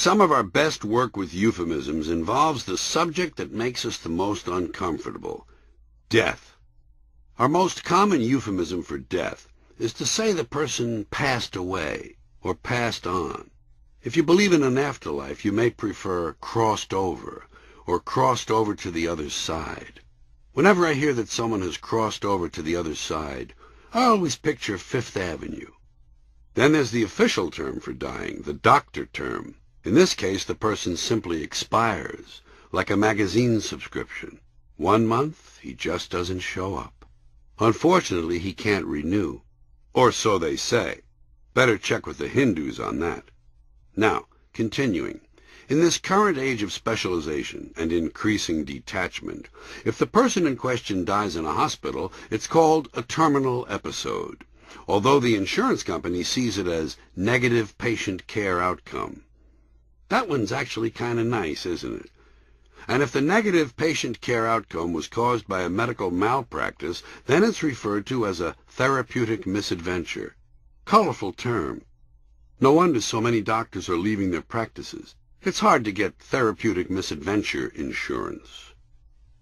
Some of our best work with euphemisms involves the subject that makes us the most uncomfortable, death. Our most common euphemism for death is to say the person passed away or passed on. If you believe in an afterlife, you may prefer crossed over or crossed over to the other side. Whenever I hear that someone has crossed over to the other side, I always picture Fifth Avenue. Then there's the official term for dying, the doctor term. In this case, the person simply expires, like a magazine subscription. 1 month, he just doesn't show up. Unfortunately, he can't renew. Or so they say. Better check with the Hindus on that. Now, continuing. In this current age of specialization and increasing detachment, if the person in question dies in a hospital, it's called a terminal episode, although the insurance company sees it as negative patient care outcome. That one's actually kind of nice, isn't it? And if the negative patient care outcome was caused by a medical malpractice, then it's referred to as a therapeutic misadventure. Colorful term. No wonder so many doctors are leaving their practices. It's hard to get therapeutic misadventure insurance.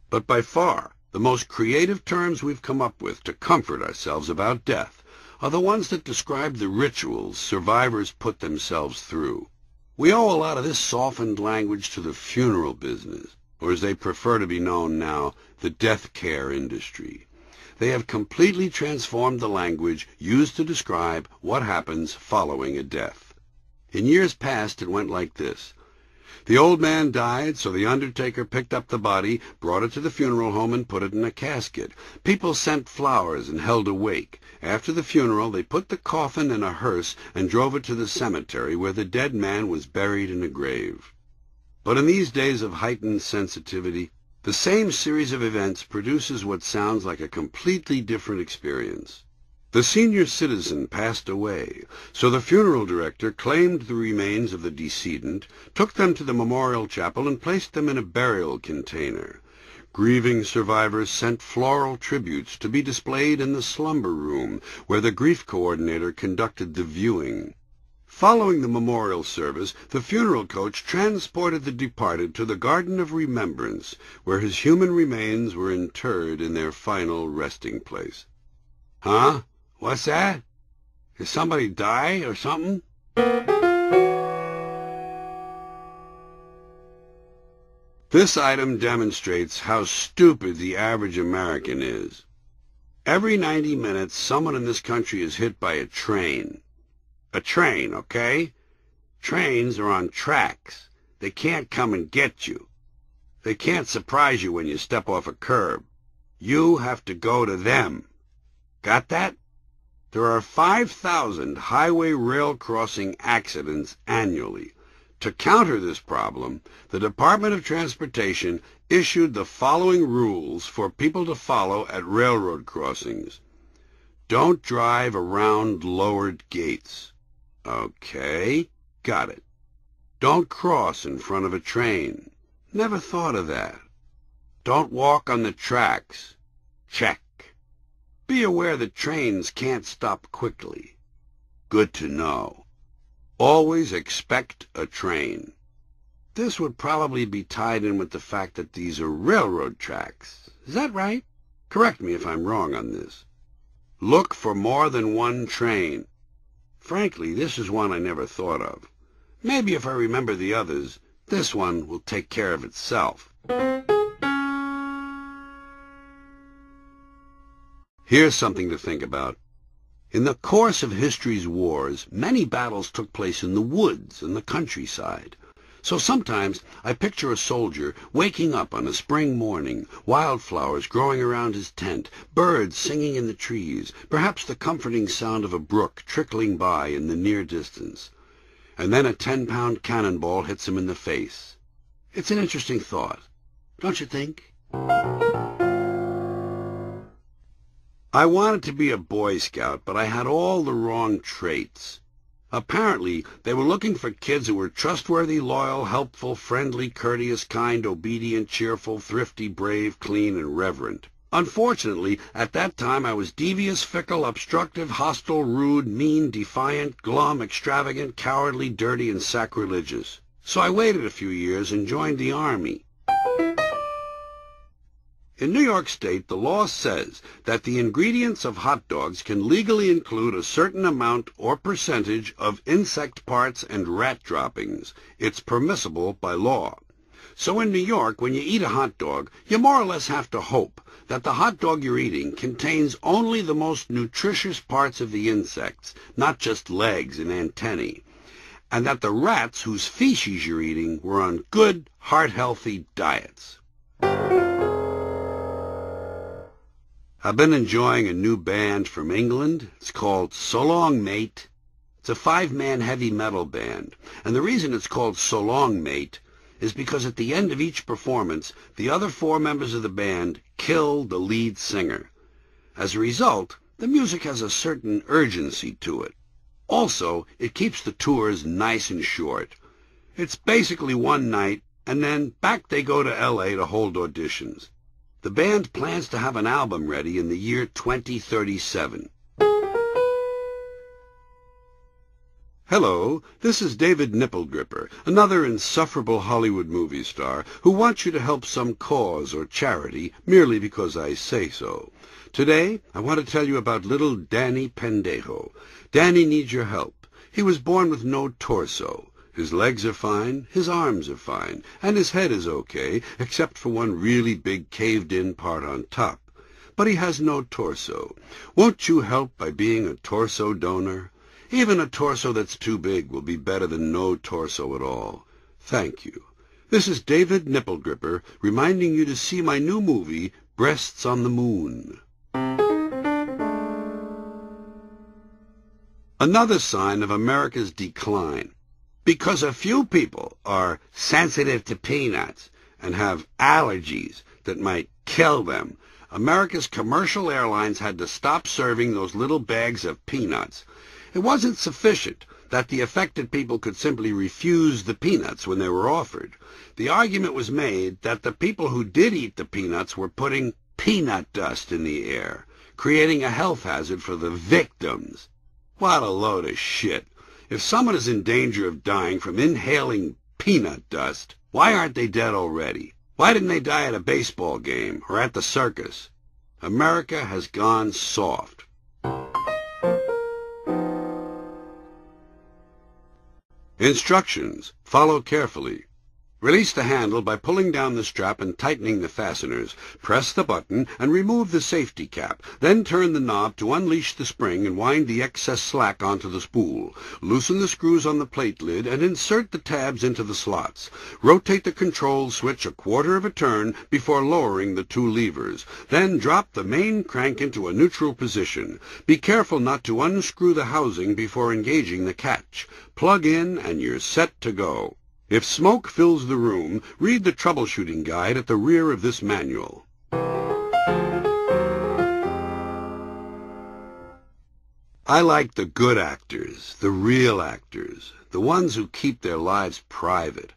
But by far, the most creative terms we've come up with to comfort ourselves about death are the ones that describe the rituals survivors put themselves through. We owe a lot of this softened language to the funeral business, or as they prefer to be known now, the death care industry. They have completely transformed the language used to describe what happens following a death. In years past, it went like this. The old man died, so the undertaker picked up the body, brought it to the funeral home, and put it in a casket. People sent flowers and held a wake. After the funeral, they put the coffin in a hearse and drove it to the cemetery where the dead man was buried in a grave. But in these days of heightened sensitivity, the same series of events produces what sounds like a completely different experience. The senior citizen passed away, so the funeral director claimed the remains of the decedent, took them to the memorial chapel, and placed them in a burial container. Grieving survivors sent floral tributes to be displayed in the slumber room, where the grief coordinator conducted the viewing. Following the memorial service, the funeral coach transported the departed to the Garden of Remembrance, where his human remains were interred in their final resting place. Huh? What's that? Did somebody die or something? This item demonstrates how stupid the average American is. Every 90 minutes, someone in this country is hit by a train. A train, okay? Trains are on tracks. They can't come and get you. They can't surprise you when you step off a curb. You have to go to them. Got that? There are 5,000 highway rail crossing accidents annually. To counter this problem, the Department of Transportation issued the following rules for people to follow at railroad crossings. Don't drive around lowered gates. Okay, got it. Don't cross in front of a train. Never thought of that. Don't walk on the tracks. Check. Be aware that trains can't stop quickly. Good to know. Always expect a train. This would probably be tied in with the fact that these are railroad tracks. Is that right? Correct me if I'm wrong on this. Look for more than one train. Frankly, this is one I never thought of. Maybe if I remember the others, this one will take care of itself. Here's something to think about. In the course of history's wars, many battles took place in the woods and the countryside. So sometimes I picture a soldier waking up on a spring morning, wildflowers growing around his tent, birds singing in the trees, perhaps the comforting sound of a brook trickling by in the near distance. And then a 10-pound cannonball hits him in the face. It's an interesting thought, don't you think? I wanted to be a Boy Scout, but I had all the wrong traits. Apparently, they were looking for kids who were trustworthy, loyal, helpful, friendly, courteous, kind, obedient, cheerful, thrifty, brave, clean, and reverent. Unfortunately, at that time I was devious, fickle, obstructive, hostile, rude, mean, defiant, glum, extravagant, cowardly, dirty, and sacrilegious. So I waited a few years and joined the Army. In New York State, the law says that the ingredients of hot dogs can legally include a certain amount or percentage of insect parts and rat droppings. It's permissible by law. So in New York, when you eat a hot dog, you more or less have to hope that the hot dog you're eating contains only the most nutritious parts of the insects, not just legs and antennae, and that the rats whose feces you're eating were on good, heart-healthy diets. I've been enjoying a new band from England. It's called So Long Mate. It's a 5-man heavy metal band, and the reason it's called So Long Mate is because at the end of each performance, the other 4 members of the band kill the lead singer. As a result, the music has a certain urgency to it. Also, it keeps the tours nice and short. It's basically one night, and then back they go to L.A. to hold auditions. The band plans to have an album ready in the year 2037. Hello, this is David Nipplegripper, another insufferable Hollywood movie star who wants you to help some cause or charity merely because I say so. Today, I want to tell you about little Danny Pendejo. Danny needs your help. He was born with no torso. His legs are fine, his arms are fine, and his head is okay, except for one really big caved-in part on top. But he has no torso. Won't you help by being a torso donor? Even a torso that's too big will be better than no torso at all. Thank you. This is David Nipplegripper reminding you to see my new movie, Breasts on the Moon. Another sign of America's decline. Because a few people are sensitive to peanuts and have allergies that might kill them, America's commercial airlines had to stop serving those little bags of peanuts. It wasn't sufficient that the affected people could simply refuse the peanuts when they were offered. The argument was made that the people who did eat the peanuts were putting peanut dust in the air, creating a health hazard for the victims. What a load of shit. If someone is in danger of dying from inhaling peanut dust, why aren't they dead already? Why didn't they die at a baseball game or at the circus? America has gone soft. Instructions. Follow carefully. Release the handle by pulling down the strap and tightening the fasteners. Press the button and remove the safety cap. Then turn the knob to unleash the spring and wind the excess slack onto the spool. Loosen the screws on the plate lid and insert the tabs into the slots. Rotate the control switch a quarter of a turn before lowering the 2 levers. Then drop the main crank into a neutral position. Be careful not to unscrew the housing before engaging the catch. Plug in and you're set to go. If smoke fills the room, read the troubleshooting guide at the rear of this manual. I like the good actors, the real actors, the ones who keep their lives private.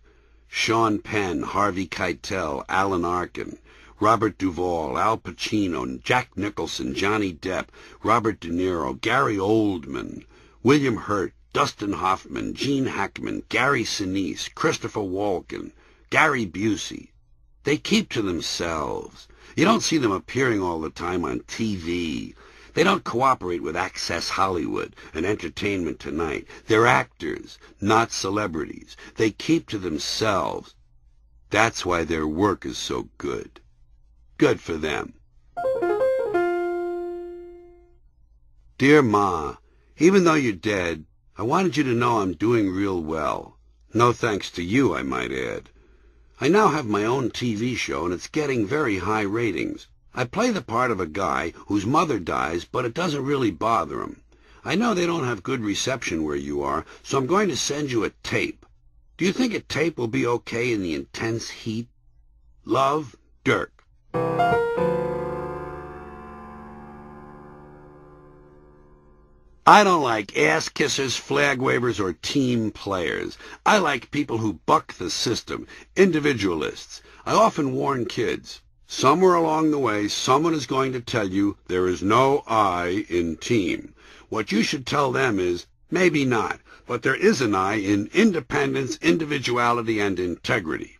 Sean Penn, Harvey Keitel, Alan Arkin, Robert Duvall, Al Pacino, Jack Nicholson, Johnny Depp, Robert De Niro, Gary Oldman, William Hurt, Dustin Hoffman, Gene Hackman, Gary Sinise, Christopher Walken, Gary Busey. They keep to themselves. You don't see them appearing all the time on TV. They don't cooperate with Access Hollywood and Entertainment Tonight. They're actors, not celebrities. They keep to themselves. That's why their work is so good. Good for them. Dear Ma, even though you're dead, I wanted you to know I'm doing real well. No thanks to you, I might add. I now have my own TV show, and it's getting very high ratings. I play the part of a guy whose mother dies, but it doesn't really bother him. I know they don't have good reception where you are, so I'm going to send you a tape. Do you think a tape will be okay in the intense heat? Love, Dirk. I don't like ass-kissers, flag-wavers, or team players. I like people who buck the system, individualists. I often warn kids, somewhere along the way, someone is going to tell you there is no I in team. What you should tell them is, maybe not, but there is an I in independence, individuality, and integrity.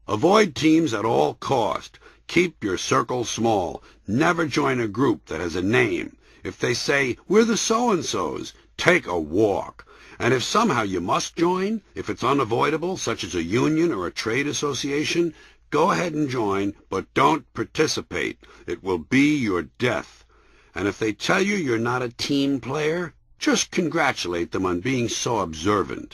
Avoid teams at all cost. Keep your circle small. Never join a group that has a name. If they say, "We're the so-and-sos," take a walk. And if somehow you must join, if it's unavoidable, such as a union or a trade association, go ahead and join, but don't participate. It will be your death. And if they tell you you're not a team player, just congratulate them on being so observant.